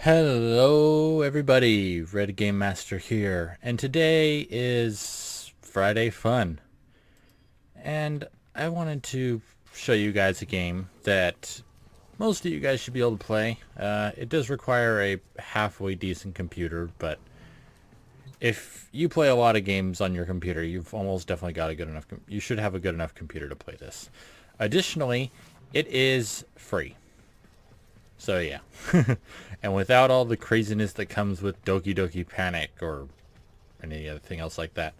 Hello everybody, Redgamemaster here, and today is Friday Fun. And I wanted to show you guys a game that most of you guys should be able to play. It does require a halfway decent computer, but if you play a lot of games on your computer, you've almost definitely got a good enough, you should have a good enough computer to play this. Additionally, it is free. So yeah, and without all the craziness that comes with Doki Doki Panic or any other thing else like that.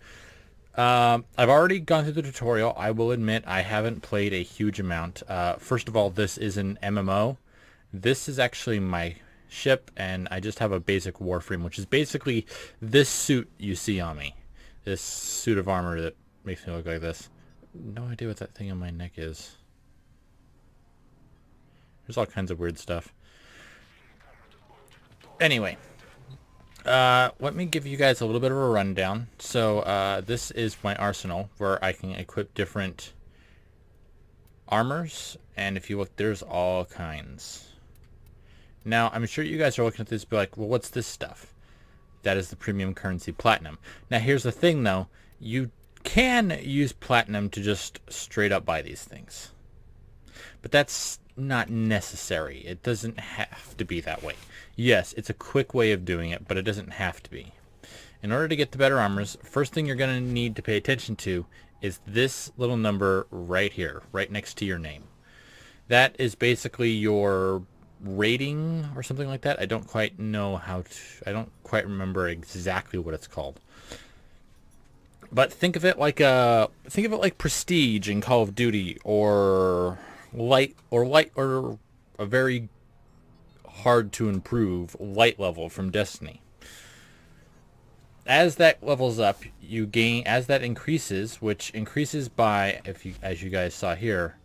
I've already gone through the tutorial. I will admit I haven't played a huge amount. First of all, this is an MMO. This is actually my ship, and I just have a basic Warframe, which is basically this suit you see on me. This suit of armor that makes me look like this. No idea what that thing on my neck is. There's all kinds of weird stuff. Anyway, let me give you guys a little bit of a rundown. So this is my arsenal where I can equip different armors. And if you look, there's all kinds. Now, I'm sure you guys are looking at this and be like, well, what's this stuff? That is the premium currency platinum. Now, here's the thing, though. You can use platinum to just straight up buy these things. But that's not necessary. It doesn't have to be that way. Yes, it's a quick way of doing it, but it doesn't have to be. In order to get the better armors, first thing you're going to need to pay attention to is this little number right here, right next to your name. That is basically your rating or something like that. I don't quite know how to, I don't quite remember exactly what it's called. But think of it like prestige in Call of Duty, or light or a very hard to improve light level from Destiny. As that levels up, you gain, as that increases, which increases by, as you guys saw here,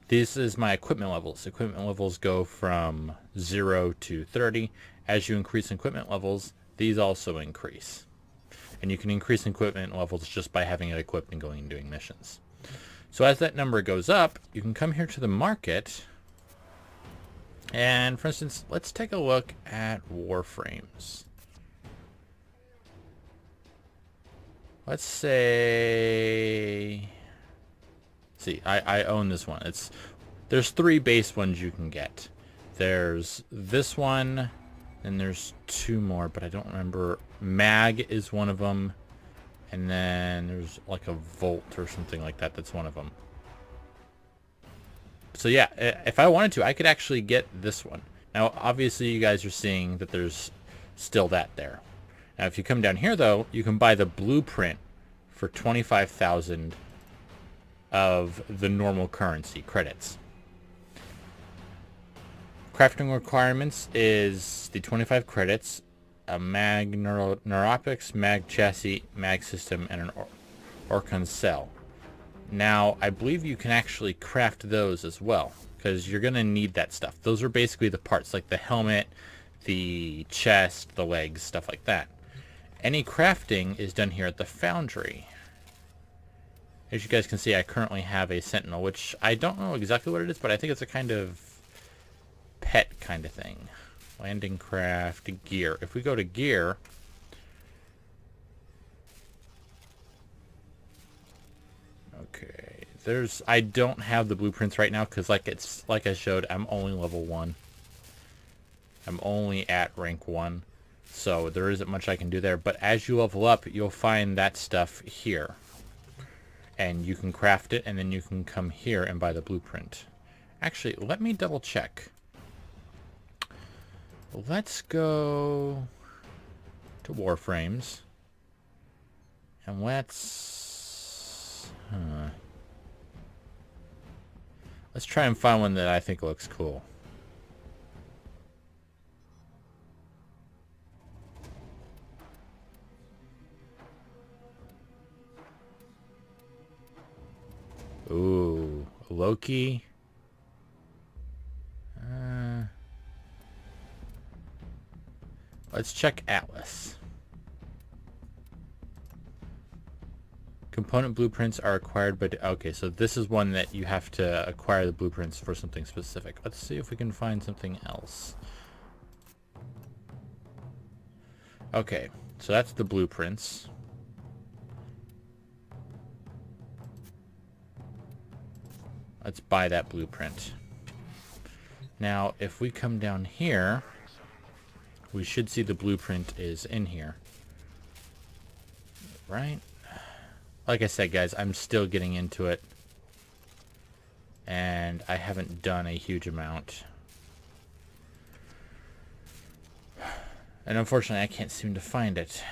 this is my equipment levels. Equipment levels go from 0 to 30. As you increase equipment levels, these also increase. And you can increase equipment levels just by having it equipped and going and doing missions. So as that number goes up, you can come here to the market. And for instance, let's take a look at Warframes. Let's say, see, I own this one. There's 3 base ones you can get. There's this one, and there's 2 more, but I don't remember. Mag is one of them, and then there's like a Volt or something like that. That's one of them. So yeah, if I wanted to, I could actually get this one. Now, obviously, you guys are seeing that there's still that there. Now, if you come down here, though, you can buy the blueprint for 25,000 of the normal currency credits. Crafting requirements is the 25 credits, a mag neuropics, mag chassis, mag system, and an Orcon cell. Now, I believe you can actually craft those as well, because you're going to need that stuff. Those are basically the parts, like the helmet, the chest, the legs, stuff like that. Any crafting is done here at the foundry. As you guys can see, I currently have a Sentinel, which I don't know exactly what it is, but I think it's a kind of pet kind of thing. Landing craft, gear. If we go to gear, okay, I don't have the blueprints right now because like I showed, I'm only level 1. I'm only at rank 1. So there isn't much I can do there. But as you level up, you'll find that stuff here. And you can craft it, and then you can come here and buy the blueprint. Actually, let me double check. Let's go to Warframes. And let's try and find one that I think looks cool. Ooh, Loki. Let's check Atlas. Component blueprints are acquired by... Okay, so this is one that you have to acquire the blueprints for something specific. Let's see if we can find something else. Okay, so that's the blueprints. Let's buy that blueprint. Now, if we come down here, we should see the blueprint is in here. Right? Like I said, guys, I'm still getting into it. And I haven't done a huge amount. And unfortunately, I can't seem to find it.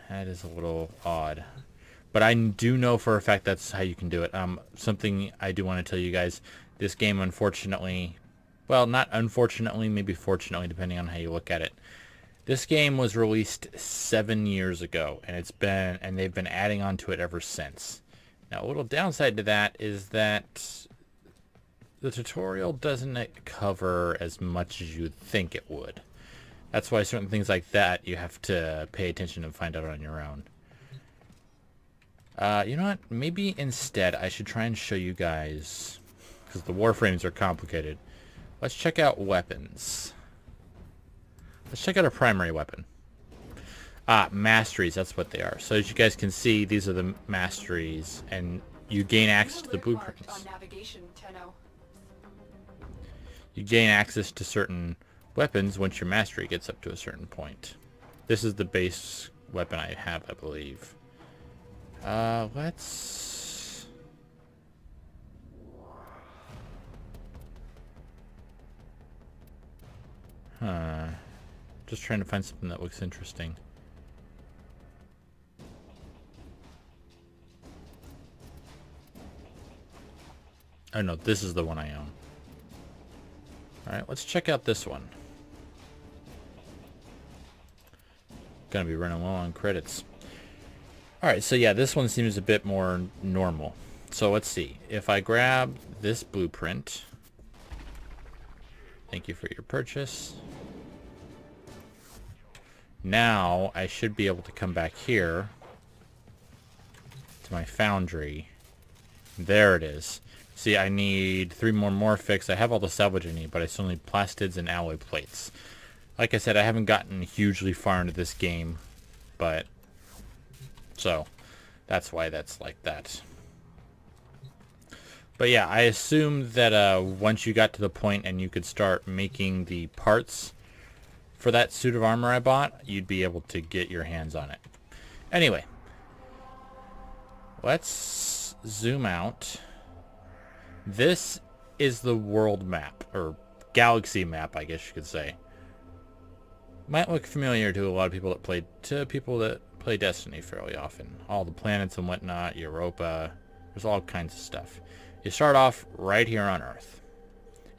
That is a little odd. But I do know for a fact that's how you can do it. Something I do want to tell you guys. This game, unfortunately... Well, not unfortunately, maybe fortunately, depending on how you look at it. This game was released 7 years ago, and they've been adding on to it ever since. Now, a little downside to that is that the tutorial doesn't cover as much as you'd think it would. That's why certain things like that you have to pay attention and find out on your own. You know what? Maybe instead I should try and show you guys, because the Warframes are complicated. Let's check out weapons. Let's check out a primary weapon. Masteries, that's what they are. So as you guys can see, these are the masteries, and you gain access to the blueprints. You gain access to certain weapons once your mastery gets up to a certain point. This is the base weapon I have, I believe. Let's... Just trying to find something that looks interesting. Oh no, this is the one I own. Alright, let's check out this one. Gonna be running low on credits. Alright, so yeah, this one seems a bit more normal. So let's see. If I grab this blueprint... Thank you for your purchase. Now, I should be able to come back here to my foundry. There it is. See, I need 3 more Morphics. I have all the salvage I need, but I still need plastids and alloy plates. Like I said, I haven't gotten hugely far into this game, but... So, that's why that's like that. But yeah, I assume that once you got to the point and you could start making the parts for that suit of armor I bought, you'd be able to get your hands on it. Anyway, let's zoom out. This is the world map, or galaxy map, I guess you could say. Might look familiar to a lot of people that play Destiny fairly often. All the planets and whatnot, Europa, there's all kinds of stuff. You start off right here on Earth.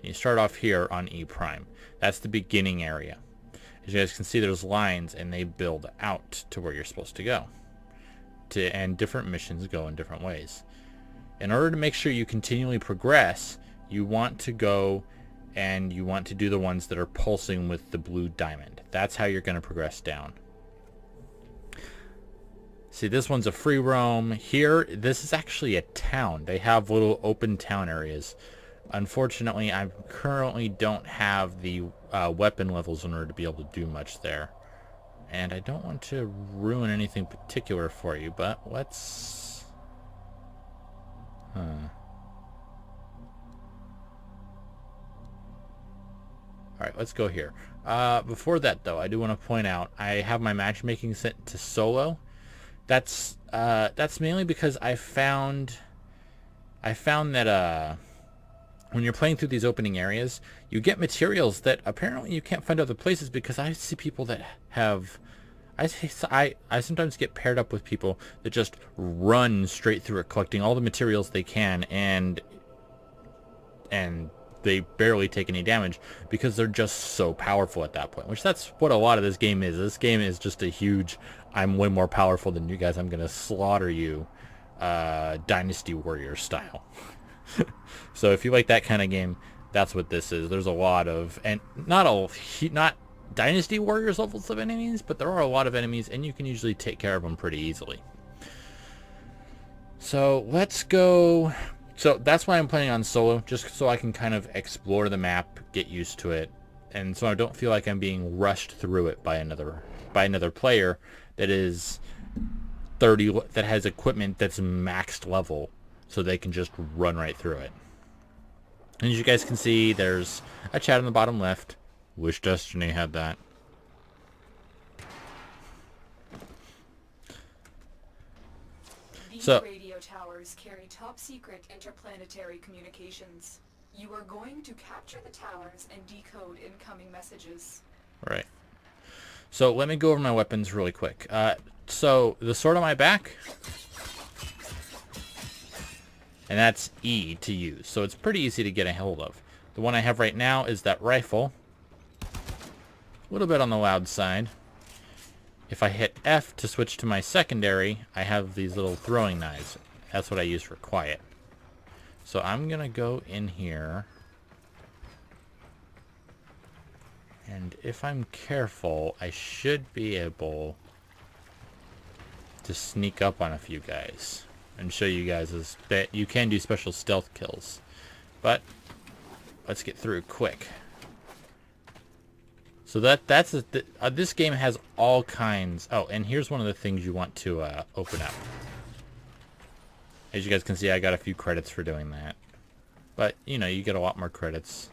You start off here on E Prime. That's the beginning area. As you guys can see, there's lines, and they build out to where you're supposed to go. And different missions go in different ways. In order to make sure you continually progress, you want to go and you want to do the ones that are pulsing with the blue diamond. That's how you're going to progress down. See, this one's a free roam. Here, this is actually a town. They have little open town areas. Unfortunately, I currently don't have the weapon levels in order to be able to do much there. And I don't want to ruin anything particular for you, but let's... Alright, let's go here. Before that, though, I do want to point out, I have my matchmaking set to solo. That's mainly because I found that when you're playing through these opening areas, you get materials that apparently you can't find other places, because I see people that have... I sometimes get paired up with people that just run straight through it, collecting all the materials they can, and they barely take any damage because they're just so powerful at that point, which that's what a lot of this game is. This game is just a huge, I'm way more powerful than you guys, I'm going to slaughter you, Dynasty Warrior style. So if you like that kind of game, that's what this is. There's a lot of, and not Dynasty Warriors levels of enemies, but there are a lot of enemies, and you can usually take care of them pretty easily. So let's go. So that's why I'm planning on solo, just so I can kind of explore the map, get used to it, and so I don't feel like I'm being rushed through it by another player that is 30, that has equipment that's maxed level, so they can just run right through it. And as you guys can see, there's a chat on the bottom left. Wish Destiny had that. These radio towers carry top secret interplanetary communications. You are going to capture the towers and decode incoming messages. Right. So let me go over my weapons really quick. So the sword on my back, and that's E to use. So it's pretty easy to get a hold of. The one I have right now is that rifle. A little bit on the loud side. If I hit F to switch to my secondary, I have these little throwing knives. That's what I use for quiet. So I'm going to go in here. And if I'm careful, I should be able to sneak up on a few guys and show you guys that you can do special stealth kills. But let's get through quick. So this game has all kinds. Oh, and here's one of the things you want to open up. As you guys can see, I got a few credits for doing that. But, you know, you get a lot more credits.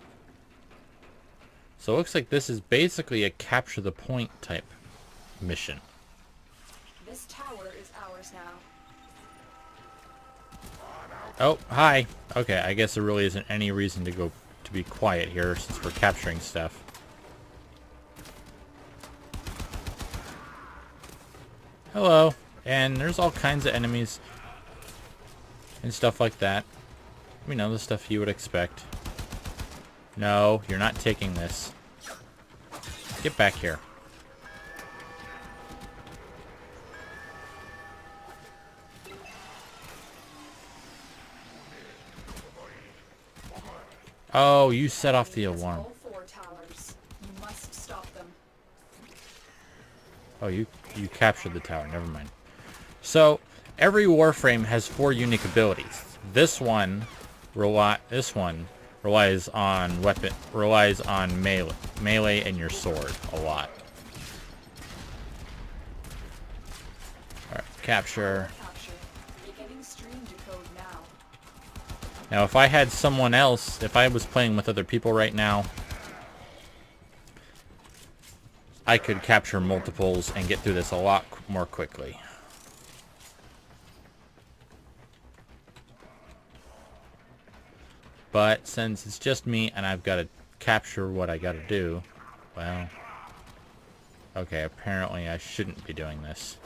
So it looks like this is basically a capture the point type mission. This tower is ours now. Oh, hi. Okay, I guess there really isn't any reason to be quiet here since we're capturing stuff. Hello. And there's all kinds of enemies and stuff like that. You know, the stuff you would expect. No, you're not taking this. Get back here. Oh, you set off the alarm. All 4 towers. You must stop them. Oh, you captured the tower. Never mind. So every Warframe has 4 unique abilities. This one relies on melee and your sword a lot. All right, capture. Beginning stream decode now. Now, if I had someone else, if I was playing with other people right now, I could capture multiples and get through this a lot more quickly. But since it's just me and I've got to capture what I got to do, well, okay, apparently I shouldn't be doing this.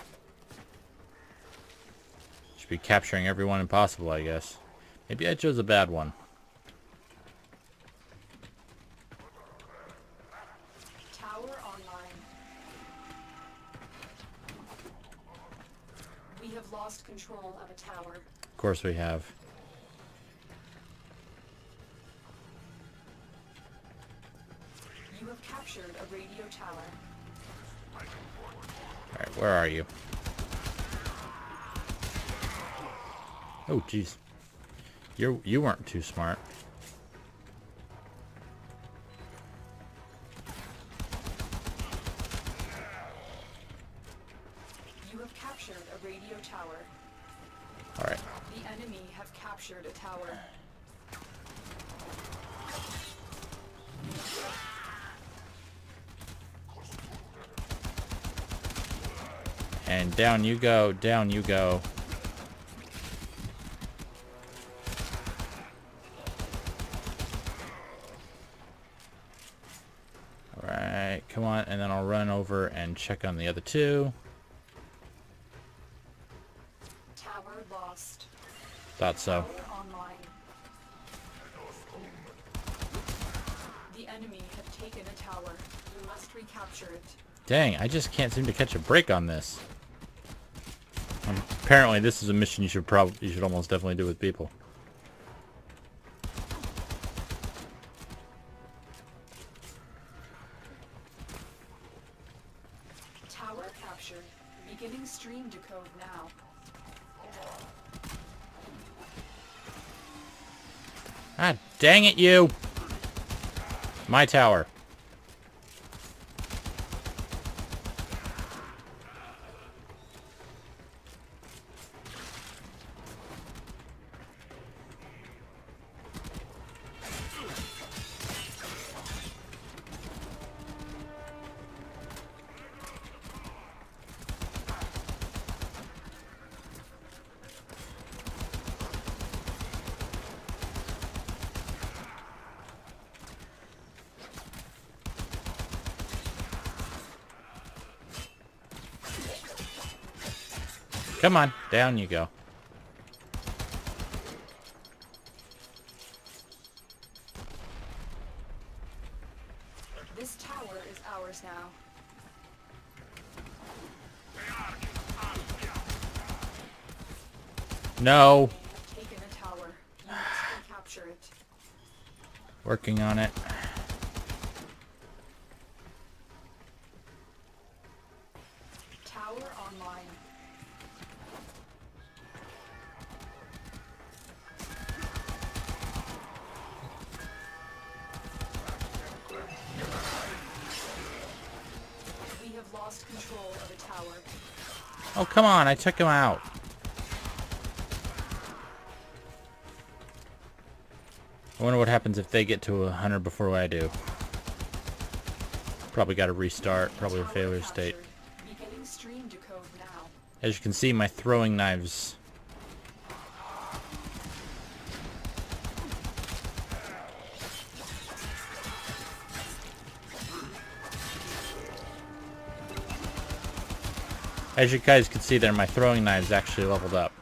Should be capturing everyone impossible, I guess. Maybe I chose a bad one. Tower online. We have lost control of a tower. Of course we have. You have captured a radio tower. Alright, where are you? Oh, jeez. You weren't too smart. You have captured a radio tower. Alright. The enemy have captured a tower. And down you go, down you go. Alright, come on, and then I'll run over and check on the other 2. Tower lost. Thought so. Tower online. The enemy have taken a tower. You must recapture it. Dang, I just can't seem to catch a break on this. Apparently this is a mission you should almost definitely do with people. Tower captured. Beginning stream decode now. Ah, dang it, you! My tower. Come on, down you go. This tower is ours now. No. We have taken a tower. You must recapture it. Working on it. Tower online. We have lost control of a tower. Oh, come on. I took him out. I wonder what happens if they get to 100 before I do. Probably got to restart. Probably a Tower failure captured. state. Beginning stream decode now. As you can see, my throwing knives. As you guys can see there, my throwing knives actually leveled up.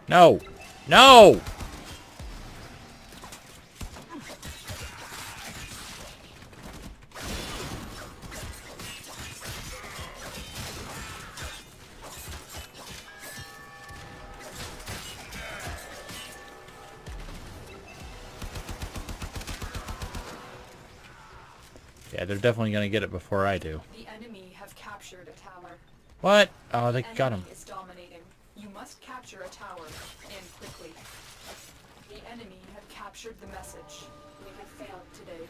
No! No! Yeah, they're definitely going to get it before I do. The enemy have captured a tower. What? Oh, they got him. Enemy is dominating. You must capture a tower, and quickly. The enemy have captured the message. We have failed today.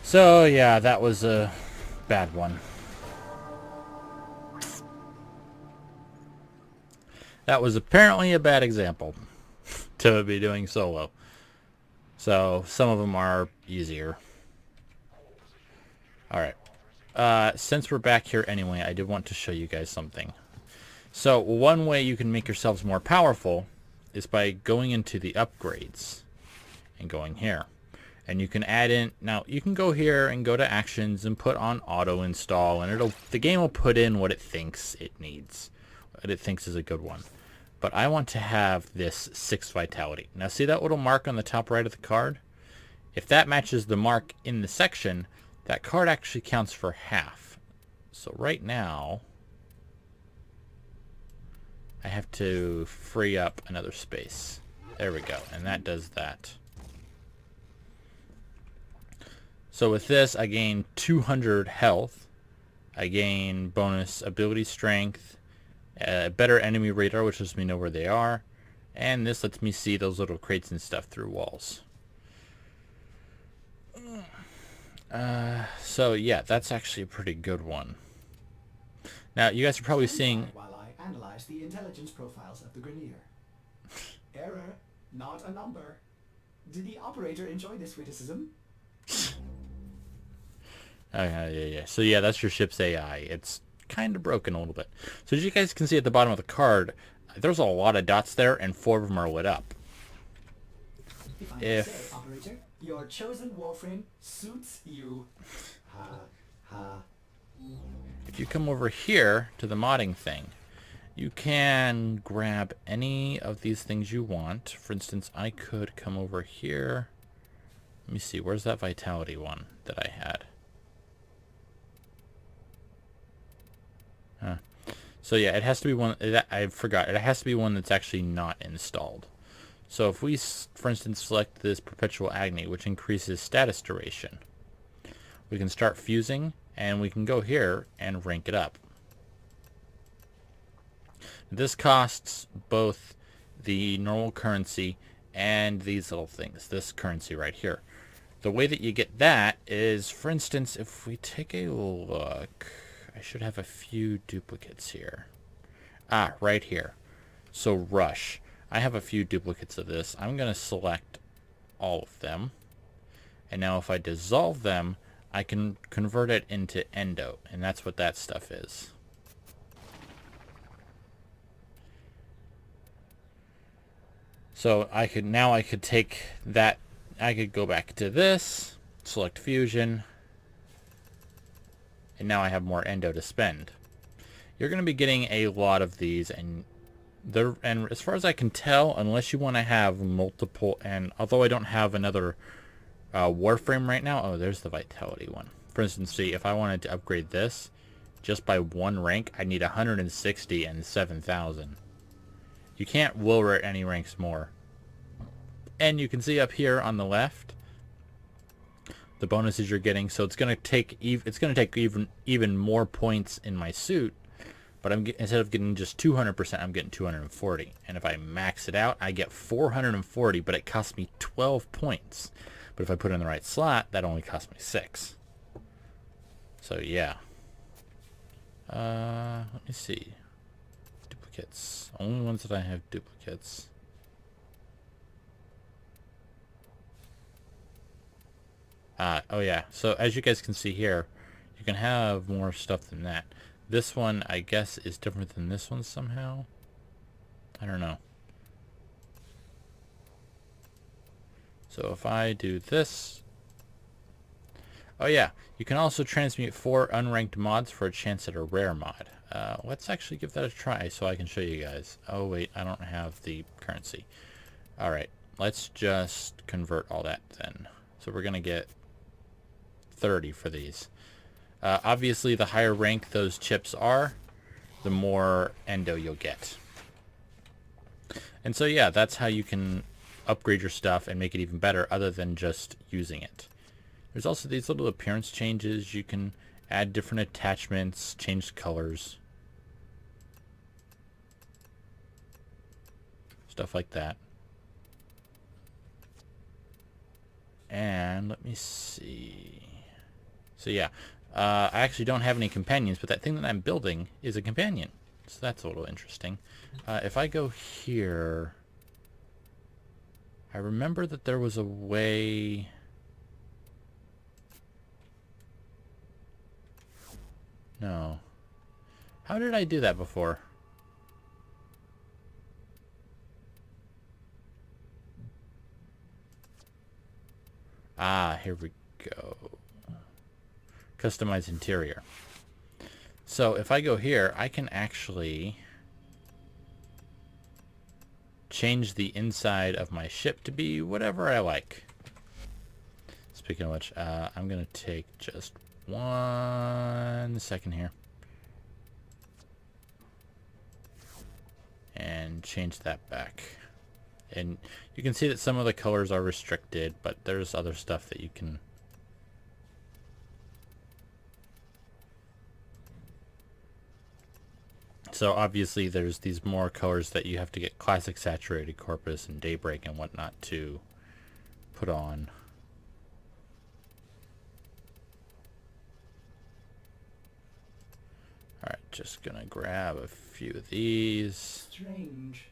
So, yeah, that was a bad one. That was apparently a bad example to be doing solo. So, some of them are easier. Alright. Since we're back here anyway, I did want to show you guys something. So, one way you can make yourselves more powerful is by going into the upgrades and going here. And you can add in, now you can go here and go to actions and put on auto install, and the game will put in what it thinks it needs, what it thinks is a good one. But I want to have this 6 vitality. Now see that little mark on the top right of the card? If that matches the mark in the section, that card actually counts for half. So right now, I have to free up another space. There we go, and that does that. So with this, I gain 200 health. I gain bonus ability strength, better enemy radar, which lets me know where they are, and this lets me see those little crates and stuff through walls. So yeah, that's actually a pretty good one. Now you guys are probably seeing. While I analyze the intelligence profiles of the Grenier. Error, not a number. Did the operator enjoy this witticism? Yeah. So yeah, that's your ship's AI. It's kind of broken a little bit. So as you guys can see at the bottom of the card, there's a lot of dots there, and 4 of them are lit up. If I may say, operator, your chosen Warframe suits you. Ha, ha. If you come over here to the modding thing, you can grab any of these things you want. For instance, I could come over here. Let me see, where's that vitality one that I had? So yeah, it has to be one, I forgot, it has to be one that's actually not installed. So if we, for instance, select this Perpetual Agony, which increases status duration, we can start fusing, and we can go here and rank it up. This costs both the normal currency and these little things, this currency right here. The way that you get that is, for instance, if we take a look, I should have a few duplicates here. Ah, right here. So Rush. I have a few duplicates of this. I'm going to select all of them. And now if I dissolve them, I can convert it into Endo. And that's what that stuff is. So I could take that, I could go back to this, select Fusion, and now I have more endo to spend. You're going to be getting a lot of these, and as far as I can tell, unless you want to have multiple, and although I don't have another Warframe right now, oh, there's the Vitality one. For instance, see, if I wanted to upgrade this, just by one rank, I need 160 and 7,000. You can't lower any ranks more. And you can see up here on the left the bonuses you're getting. So it's going to take even more points in my suit, but instead of getting just 200%, I'm getting 240. And if I max it out, I get 440, but it costs me 12 points. But if I put it in the right slot, that only costs me 6. So yeah. Let me see. Duplicates. Only ones that I have duplicates. Oh yeah, so as you guys can see here, you can have more stuff than that. This one, I guess, is different than this one somehow. I don't know. So if I do this... Oh yeah, you can also transmute 4 unranked mods for a chance at a rare mod. Let's actually give that a try so I can show you guys. Oh wait, I don't have the currency. Alright, let's just convert all that then. So we're going to get 30 for these. Obviously, the higher rank those chips are, the more endo you'll get. And so yeah, that's how you can upgrade your stuff and make it even better other than just using it. There's also these little appearance changes. You can add different attachments, change colors, stuff like that. And let me see. So yeah, I actually don't have any companions, but that thing that I'm building is a companion. So that's a little interesting. If I go here, I remember that there was a way... No. How did I do that before? Ah, here we go. Customize interior. So if I go here, I can actually change the inside of my ship to be whatever I like. Speaking of which, I'm going to take just 1 second here and change that back. And you can see that some of the colors are restricted, but there's other stuff that you can... So obviously there's these more colors that you have to get classic saturated corpus and daybreak and whatnot to put on. Alright, just gonna grab a few of these. Strange.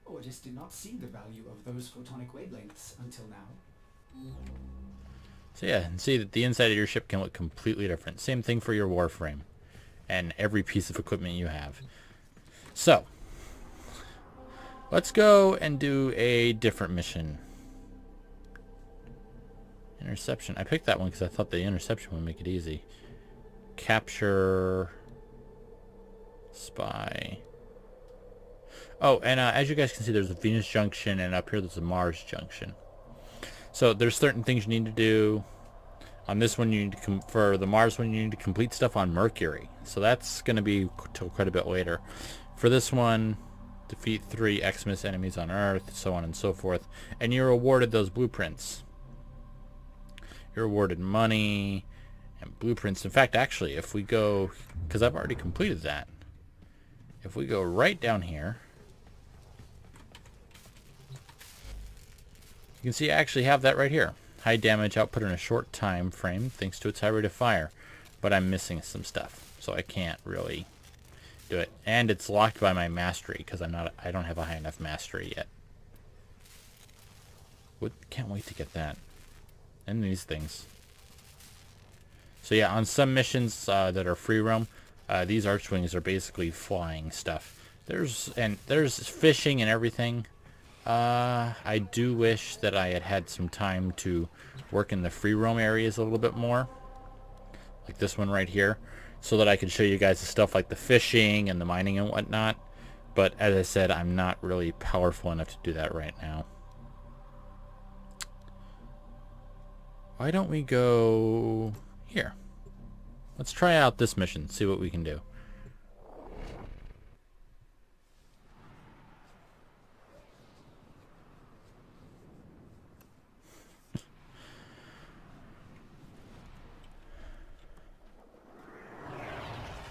Ordis did not see the value of those photonic wavelengths until now. So yeah, and see that the inside of your ship can look completely different. Same thing for your Warframe and every piece of equipment you have. So, let's go and do a different mission. Interception. I picked that one because I thought the interception would make it easy. Capture... Spy. Oh, and as you guys can see, there's a Venus junction, and up here there's a Mars junction. So there's certain things you need to do. On this one, you need to for the Mars one, you need to complete stuff on Mercury. So that's going to be till quite a bit later. For this one, defeat 3 Xmas enemies on Earth, so on and so forth. And you're awarded those blueprints. You're awarded money and blueprints. In fact, actually, if we go, because I've already completed that. If we go right down here, you can see I actually have that right here. High damage output in a short time frame thanks to its high rate of fire. But I'm missing some stuff, so I can't really do it. And it's locked by my mastery because I don't have a high enough mastery yet. Can't wait to get that. And these things. So yeah, on some missions that are free roam, these archwings are basically flying stuff. There's fishing and everything. I do wish that I had some time to work in the free roam areas a little bit more. Like this one right here. so that I could show you guys the stuff like the fishing and the mining and whatnot. But as I said, I'm not really powerful enough to do that right now. Why don't we go here? Let's try out this mission, see what we can do.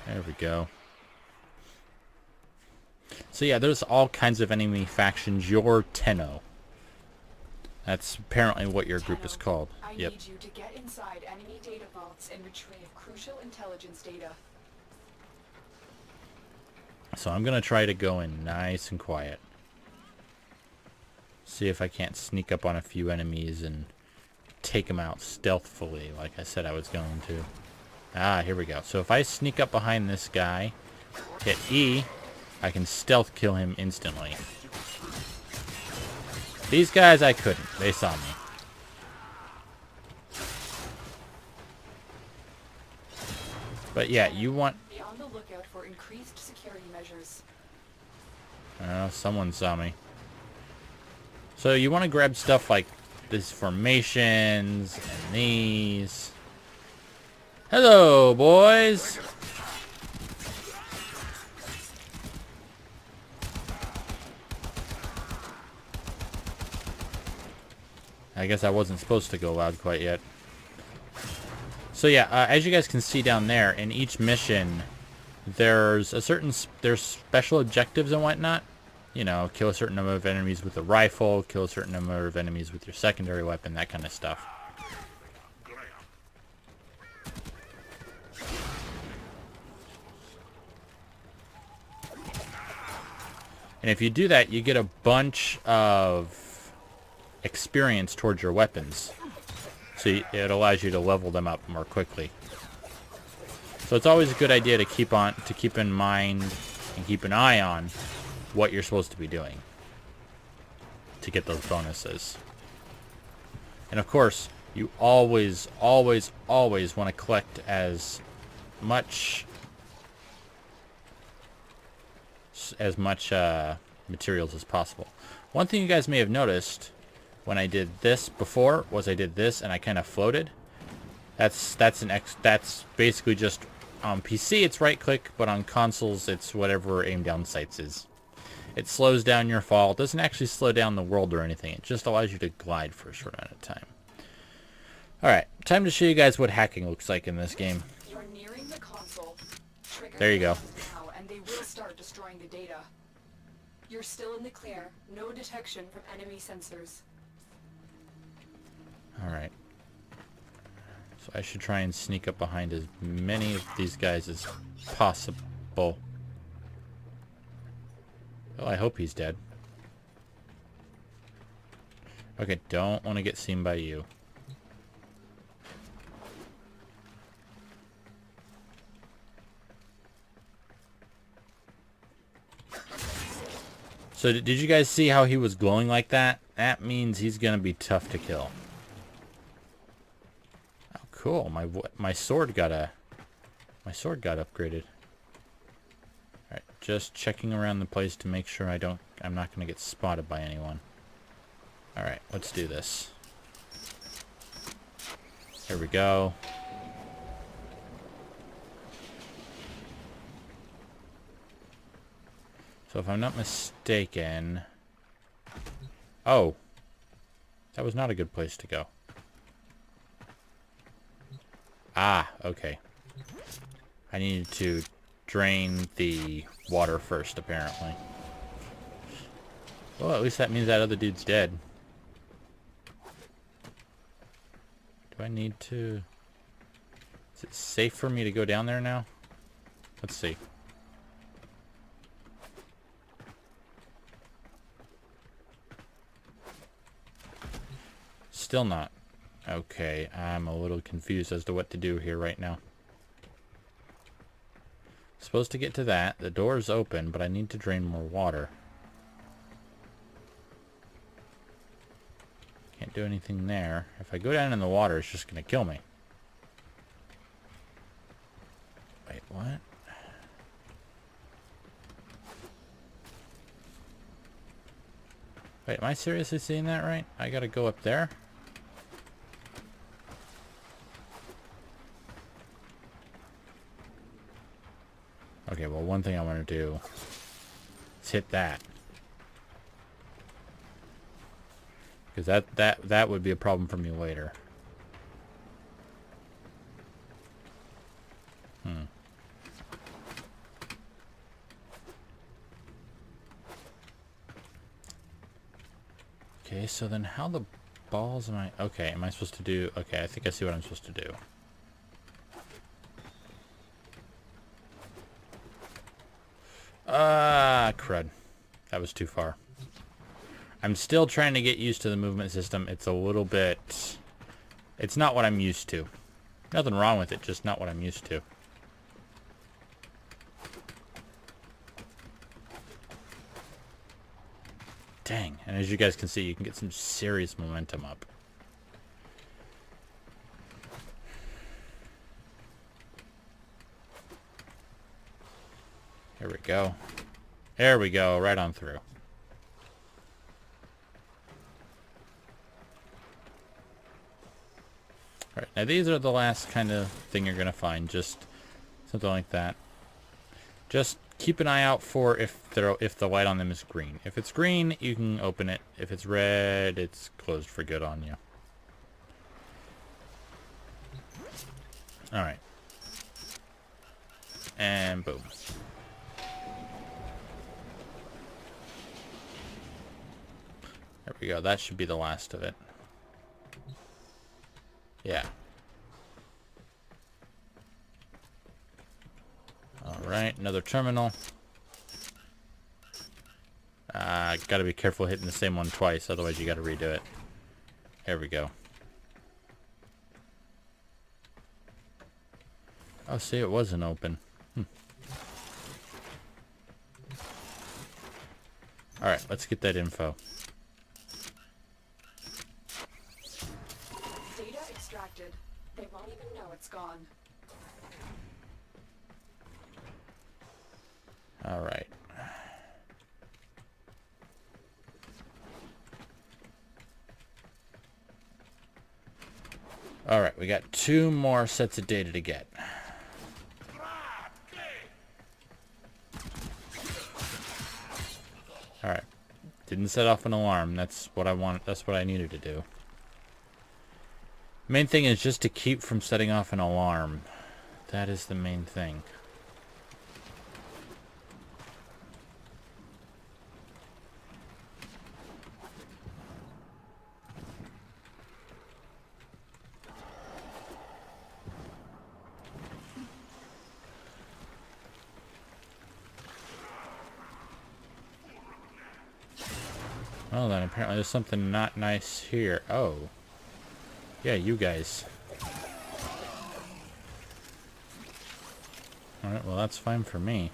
There we go. So yeah, there's all kinds of enemy factions. You're Tenno. That's apparently what your group is called. I Yep. need you to get inside enemy data vaults and retrieve crucial intelligence data. So I'm going to try to go in nice and quiet. See if I can't sneak up on a few enemies and take them out stealthily like I said I was going to. Ah, here we go. So if I sneak up behind this guy, hit E, I can stealth kill him instantly. These guys I couldn't. They saw me. But yeah, you want... Be on the lookout for increased security measures. Someone saw me. So you want to grab stuff like these formations and these. Hello, boys! I guess I wasn't supposed to go loud quite yet. So yeah, as you guys can see down there, in each mission, there's special objectives and whatnot. You know, kill a certain number of enemies with a rifle, kill a certain number of enemies with your secondary weapon, that kind of stuff. And if you do that, you get a bunch of experience towards your weapons. So it allows you to level them up more quickly. So it's always a good idea to keep in mind and keep an eye on what you're supposed to be doing to get those bonuses. And of course, you always, always, always want to collect as much materials as possible. One thing you guys may have noticed when I did this before was I did this and I kind of floated. That's basically just on PC it's right click, but on consoles it's whatever aim down sights is. It slows down your fall. It doesn't actually slow down the world or anything. It just allows you to glide for a short amount of time. Alright, time to show you guys what hacking looks like in this game. You're nearing the console. Trigger There you go. now, and they will start destroying the data. You're still in the clear. No detection from enemy sensors. Alright. So I should try and sneak up behind as many of these guys as possible. Oh, I hope he's dead. Okay, don't want to get seen by you. So did you guys see how he was glowing like that? That means he's gonna be tough to kill. Oh, cool! My sword got upgraded. All right, just checking around the place to make sure I'm not gonna get spotted by anyone. All right, let's do this. Here we go. So if I'm not mistaken... Oh. That was not a good place to go. Ah, okay. I needed to drain the water first, apparently. Well, at least that means that other dude's dead. Do I need to... Is it safe for me to go down there now? Let's see. Still not. Okay, I'm a little confused as to what to do here right now. Supposed to get to that. The door is open, but I need to drain more water. Can't do anything there. If I go down in the water, it's just going to kill me. Wait, what? Wait, am I seriously seeing that right? I gotta go up there? Okay, well, one thing I want to do is hit that. Because that would be a problem for me later. Okay, so then how the balls am I... Okay, am I supposed to do... Okay, I think I see what I'm supposed to do. Ah, crud. That was too far. I'm still trying to get used to the movement system. It's a little bit... It's not what I'm used to. Nothing wrong with it, just not what I'm used to. Dang. And as you guys can see, you can get some serious momentum up. Here we go. There we go. Right on through. Alright, now these are the last kind of thing you're going to find. Just something like that. Just keep an eye out for if the light on them is green. If it's green, you can open it. If it's red, it's closed for good on you. Alright. And boom. There we go. That should be the last of it. Yeah. Alright, another terminal. Gotta be careful hitting the same one twice, otherwise you gotta redo it. There we go. Oh, see, it wasn't open. Alright, let's get that info. Data extracted. They won't even know it's gone. Alright. Alright, we got 2 more sets of data to get. Alright. Didn't set off an alarm. That's what I want. That's what I needed to do. Main thing is just to keep from setting off an alarm. That is the main thing. Well then, apparently there's something not nice here. Oh. Yeah, you guys. Alright, well that's fine for me.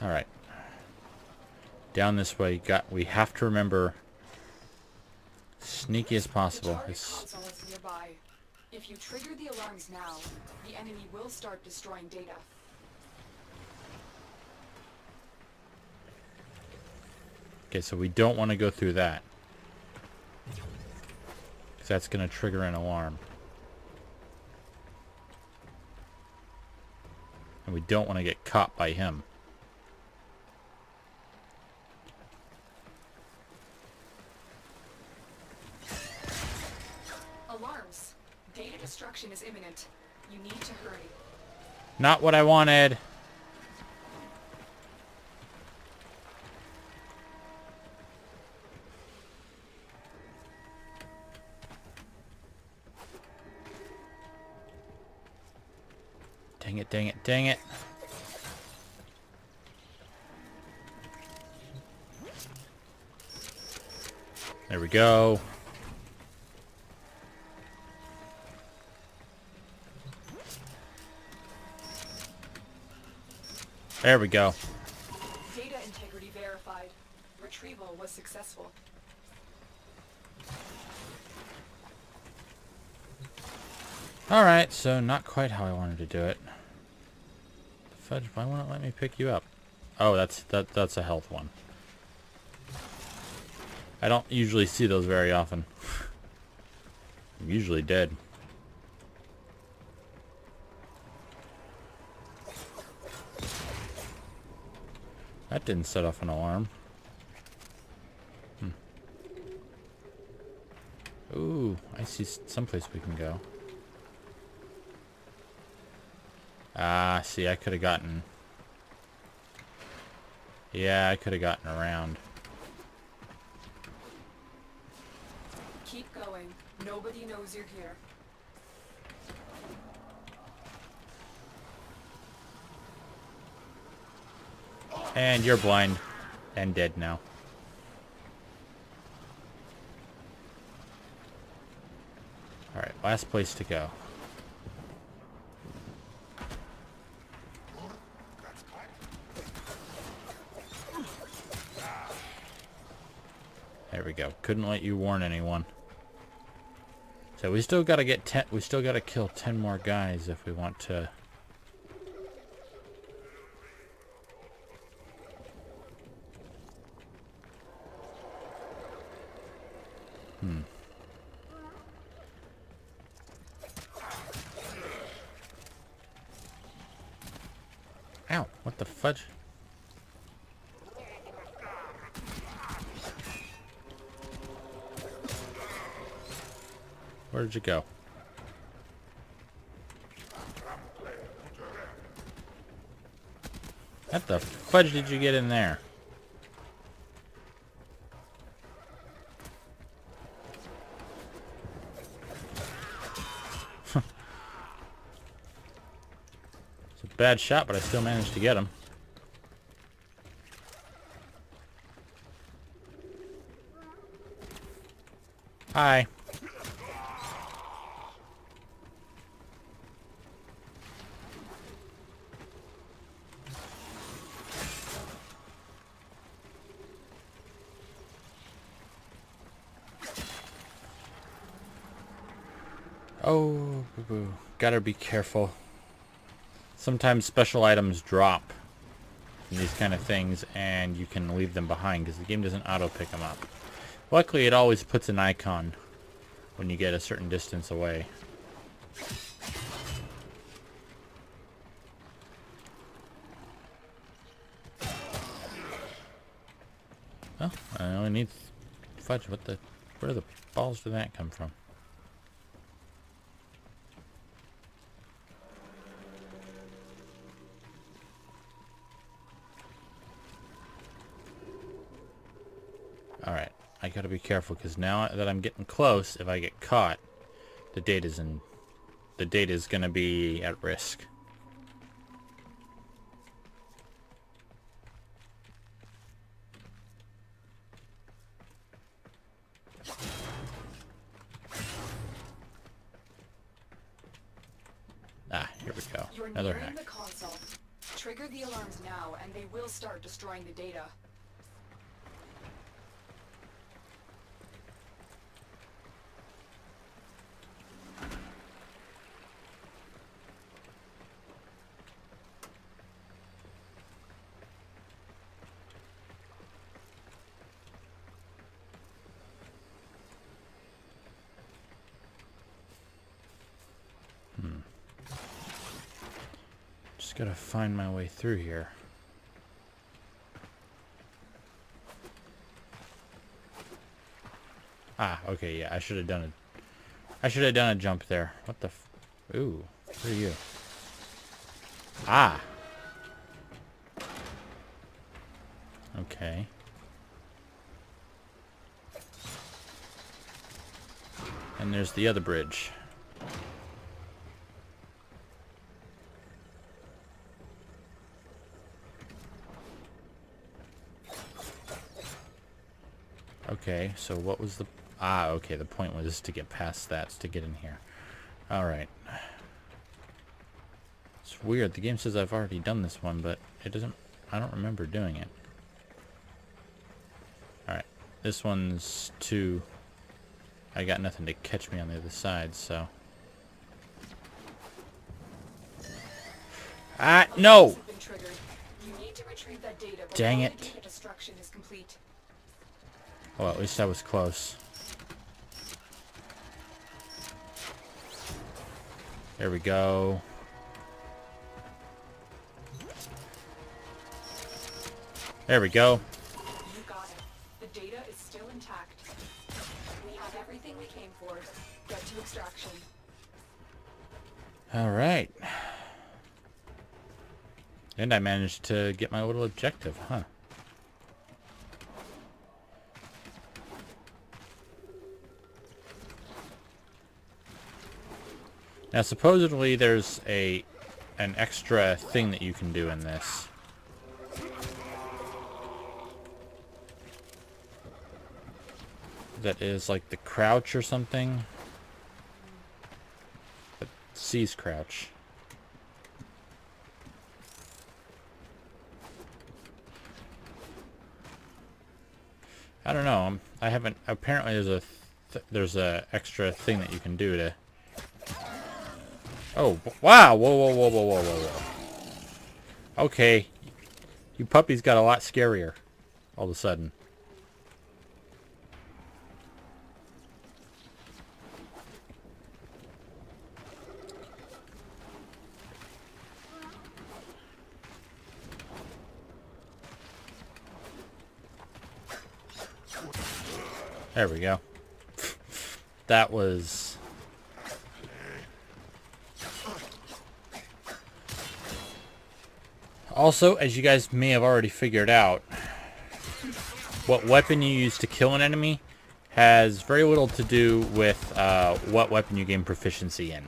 Alright. Down this way, we have to remember... Sneaky as possible. The target console is nearby. If you trigger the alarms now, the enemy will start destroying data. Okay, so we don't want to go through that. Because that's going to trigger an alarm. And we don't want to get caught by him. Alarms. Data destruction is imminent. You need to hurry. Not what I wanted. Dang it, dang it, dang it. There we go. There we go. Data integrity verified. Retrieval was successful. Alright, so not quite how I wanted to do it. Fudge, why won't it let me pick you up? Oh, that's a health one. I don't usually see those very often. I'm usually dead. That didn't set off an alarm. Ooh, I see someplace we can go. Ah, see, I could have gotten... Yeah, I could have gotten around. Keep going. Nobody knows you're here. And you're blind and dead now. Alright, last place to go. There we go. Couldn't let you warn anyone. So we still gotta get 10. We still gotta kill 10 more guys if we want to. Ow! What the fudge? Where did you go? What the fudge did you get in there? It's a bad shot, but I still managed to get him. Hi. Oh, boo-boo. Gotta be careful. Sometimes special items drop from these kind of things, and you can leave them behind because the game doesn't auto-pick them up. Luckily, it always puts an icon when you get a certain distance away. Oh, I only need fudge. Where the balls did that come from? Alright, I gotta be careful because now that I'm getting close, if I get caught, the data's gonna be at risk. Ah, here we go. You're Another nearing hack. the console. Trigger the alarms now, and they will start destroying the data. Just gotta find my way through here. Ah, okay, yeah, I should have done a jump there. What the ooh, who are you? Ah. Okay. And there's the other bridge. Okay, so what was the... Ah, okay, the point was to get past that, to get in here. Alright. Let's It's weird. The game says I've already done this one, but it doesn't... I don't remember doing it. Alright. This one's 2. I got nothing to catch me on the other side, so... Ah, no! Dang it. Well, at least I was close. There we go. There we go. You got it. The data is still intact. We have everything we came for. Get to extraction. Alright. And I managed to get my little objective, huh? Now supposedly there's an extra thing that you can do in this. That is like the crouch or something. But C's crouch. I don't know. I haven't. Apparently, there's a extra thing that you can do to. Oh wow! Whoa! Whoa! Whoa! Whoa! Whoa! Whoa! Whoa! Okay, you puppies got a lot scarier all of a sudden. There we go. That was... Also, as you guys may have already figured out, what weapon you use to kill an enemy has very little to do with what weapon you gain proficiency in.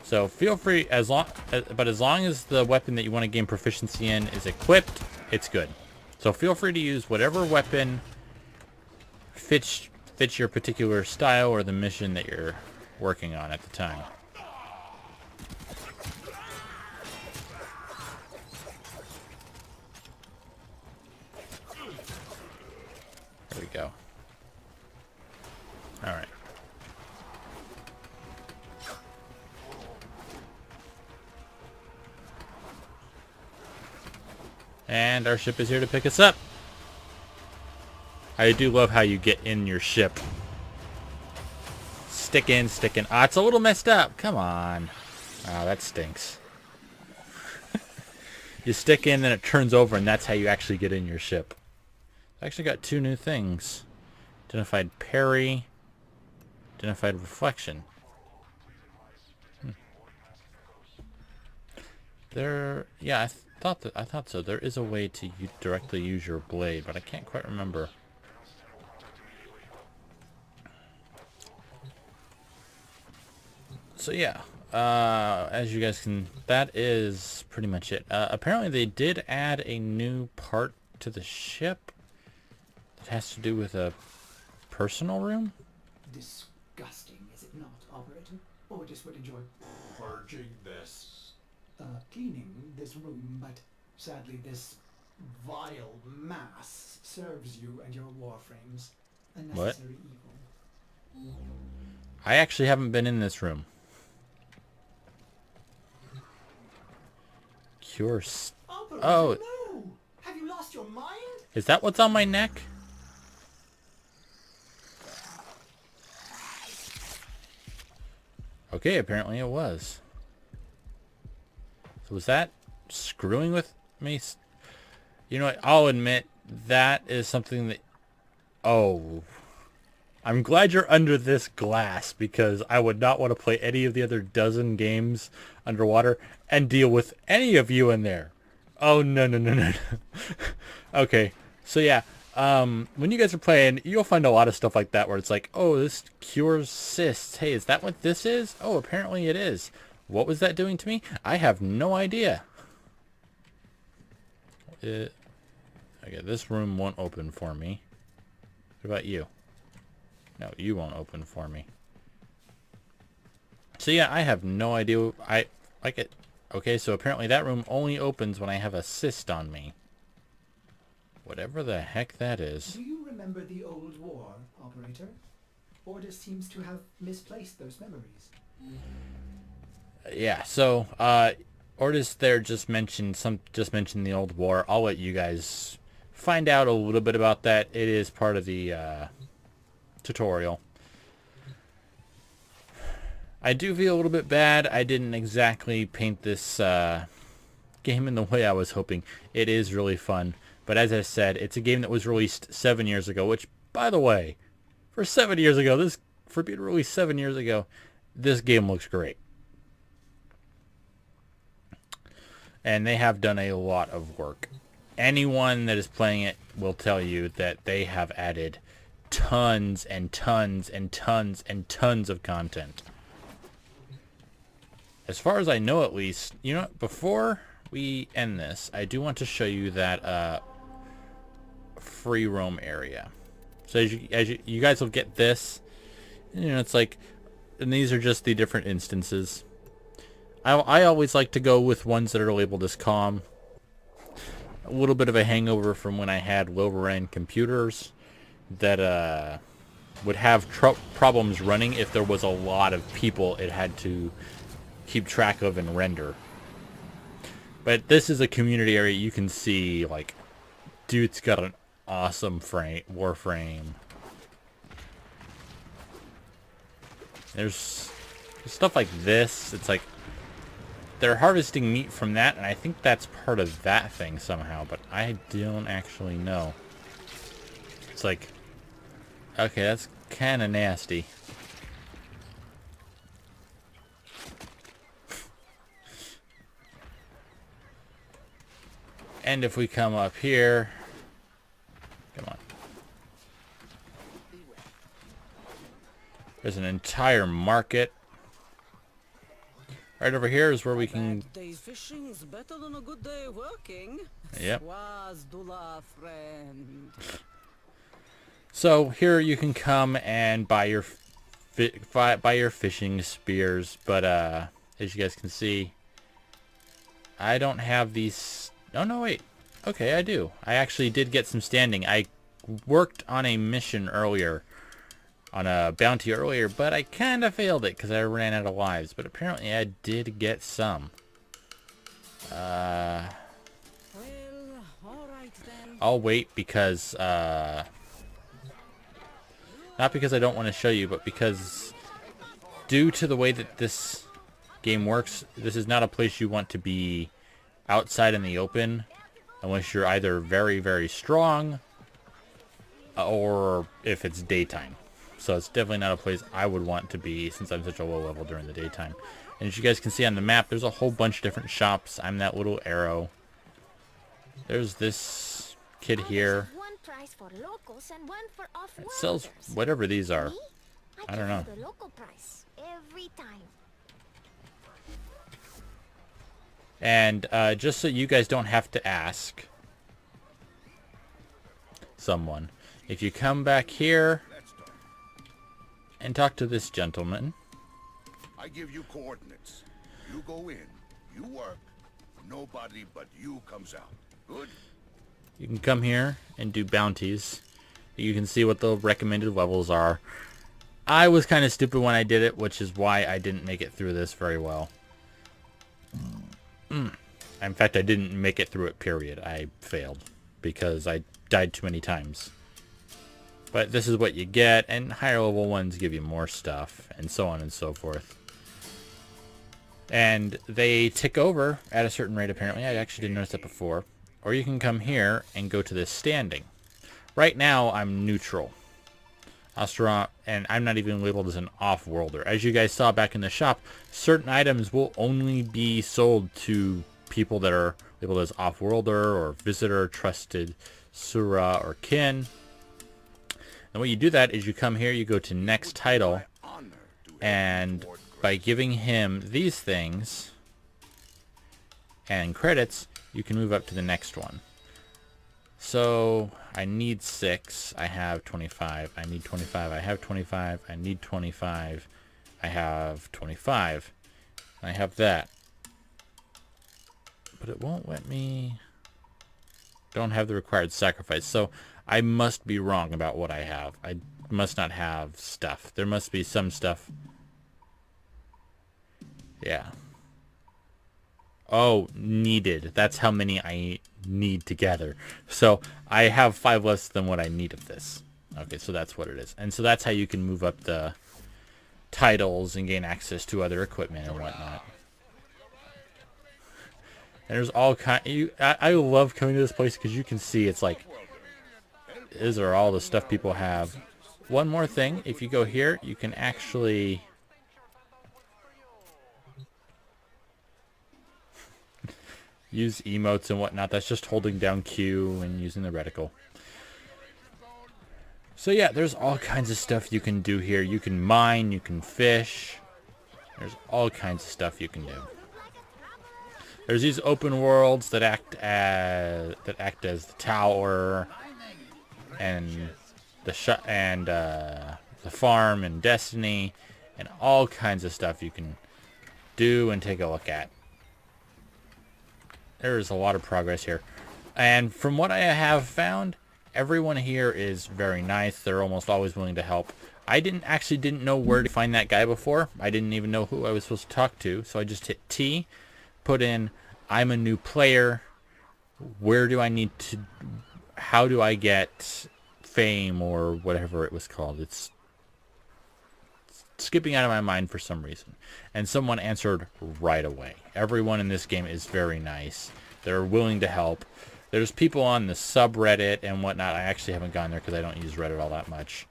So feel free, as long as the weapon that you want to gain proficiency in is equipped, it's good. So feel free to use whatever weapon fits your particular style or the mission that you're working on at the time. There we go. All right. And our ship is here to pick us up. I do love how you get in your ship. Stick in. Ah, it's a little messed up. Come on. Oh, that stinks. You stick in, then it turns over, and that's how you actually get in your ship. I actually got 2 new things. Identified parry. Identified reflection. Yeah, I thought so. There is a way to directly use your blade, but I can't quite remember. So yeah, as you guys can, that is pretty much it. Apparently they did add a new part to the ship that has to do with a personal room. Disgusting, is it not, Operator? Or just would enjoy Purging this. Cleaning this room, but sadly this vile mass serves you and your Warframes. A necessary evil. I actually haven't been in this room. Cure... Operator, Oh, no! Have you lost your mind? is that what's on my neck? Okay, apparently it was. So was that screwing with me? You know what? I'll admit that is something that... Oh. I'm glad you're under this glass, because I would not want to play any of the other dozen games underwater and deal with any of you in there. Oh, no. Okay, so yeah. When you guys are playing, you'll find a lot of stuff like that where it's like, oh, this cures cysts. Hey, is that what this is? Oh, apparently it is. What was that doing to me? I have no idea. Okay, this room won't open for me. What about you? No, you won't open for me. So yeah, I have no idea. like it. Okay, so apparently that room only opens when I have a cyst on me. Whatever the heck that is. Do you remember the old war, Operator? Ordis seems to have misplaced those memories. Yeah, so Ordis there just mentioned the old war. I'll let you guys find out a little bit about that. It is part of the tutorial. I do feel a little bit bad. I didn't exactly paint this game in the way I was hoping. It is really fun. But as I said, it's a game that was released 7 years ago, which, by the way, for 7 years ago, for being released 7 years ago, this game looks great. And they have done a lot of work. Anyone that is playing it will tell you that they have added tons and tons and tons and tons of content. As far as I know, at least, you know, before we end this, I do want to show you that free roam area. So as you guys will get this, you know, it's like, and these are just the different instances. I always like to go with ones that are labeled as calm. A little bit of a hangover from when I had lower end computers that would have problems running if there was a lot of people it had to keep track of and render. But this is a community area. You can see, like, dude's got an awesome Warframe. There's stuff like this. It's like they're harvesting meat from that, and I think that's part of that thing somehow, but I don't actually know. It's like, okay, that's kind of nasty. And if we come up here, come on. There's an entire market. Right over here is where we can. Day's fishing's better than a good day working. Yep. Friend. So here you can come and buy your fishing spears, but as you guys can see, I don't have these. Oh no, wait. Okay, I do. I actually did get some standing. I worked on a mission earlier, on a bounty earlier, but I kind of failed it because I ran out of lives. But apparently I did get some. Well, all right then. I'll wait because, not because I don't want to show you, but because due to the way that this game works, this is not a place you want to be outside in the open unless you're either very, very strong or if it's daytime. So it's definitely not a place I would want to be since I'm such a low level during the daytime. And as you guys can see on the map, there's a whole bunch of different shops. I'm that little arrow. There's this kid here. One price for locals and one for It sells whatever these are. Me? I don't know. The local price every time. And just so you guys don't have to ask someone, if you come back here and talk to this gentleman. I give you coordinates. You go in, you work, nobody but you comes out. Good? You can come here and do bounties. You can see what the recommended levels are. I was kind of stupid when I did it, which is why I didn't make it through this very well. In fact, I didn't make it through it, period. I failed because I died too many times. But this is what you get, and higher level ones give you more stuff, and so on and so forth. And they tick over at a certain rate, apparently. I actually didn't notice that before. Or you can come here and go to this standing. Right now, I'm neutral. And I'm not even labeled as an off-worlder. As you guys saw back in the shop, certain items will only be sold to people that are labeled as off-worlder or visitor, trusted, Sura, or kin. And when you do that is you come here, you go to next title, and by giving him these things and credits, you can move up to the next one. So I need 6. I have 25. I need 25. I have 25. I need 25. I have 25. I have that. but it won't let me. Don't have the required sacrifice. So I must be wrong about what I have. I must not have stuff. There must be some stuff. Yeah. Oh, needed. That's how many I need to gather. So I have 5 less than what I need of this. Okay, so that's what it is. And so that's how you can move up the titles and gain access to other equipment and whatnot. And there's all kind. I love coming to this place because you can see it's like, these are all the stuff people have. One more thing, if you go here, you can actually use emotes and whatnot. That's just holding down Q and using the reticle. So yeah, there's all kinds of stuff you can do here. You can mine, you can fish. There's all kinds of stuff you can do. There's these open worlds that act as the tower and the farm and Destiny, and all kinds of stuff you can do and take a look at. There's a lot of progress here, and from what I have found, everyone here is very nice. They're almost always willing to help. I didn't know where to find that guy before. I didn't even know who I was supposed to talk to, so I just hit T, put in, I'm a new player. Where do I need to, how do I get fame or whatever it was called? It's skipping out of my mind for some reason. And someone answered right away. Everyone in this game is very nice. They're willing to help. There's people on the subreddit and whatnot. I actually haven't gone there because I don't use Reddit all that much.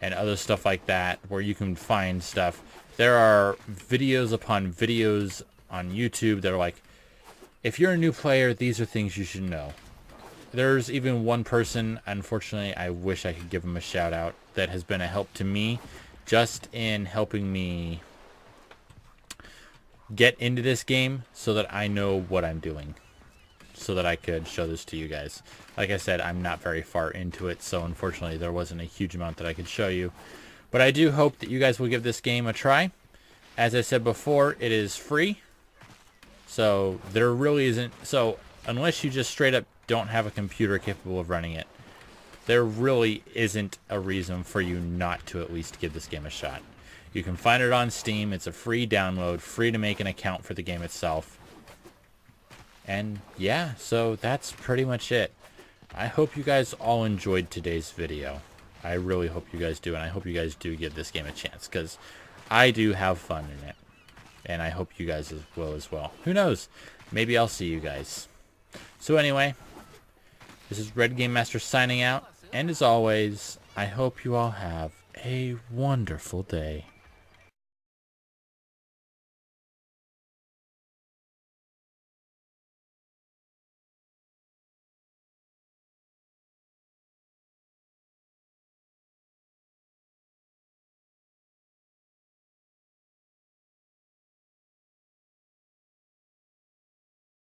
And other stuff like that where you can find stuff. There are videos upon videos on YouTube that are like, if you're a new player, these are things you should know. There's even one person, unfortunately, I wish I could give him a shout out, that has been a help to me just in helping me get into this game so that I know what I'm doing, so that I could show this to you guys. Like I said, I'm not very far into it, so unfortunately there wasn't a huge amount that I could show you. But I do hope that you guys will give this game a try. As I said before, it is free. So there really isn't, so unless you just straight up don't have a computer capable of running it, there really isn't a reason for you not to at least give this game a shot. You can find it on Steam. It's a free download, free to make an account for the game itself. And yeah, so that's pretty much it. I hope you guys all enjoyed today's video. I really hope you guys do, and I hope you guys do give this game a chance, because I do have fun in it. And I hope you guys will as well. Who knows? Maybe I'll see you guys. So anyway, this is Redgamemaster signing out. And as always, I hope you all have a wonderful day.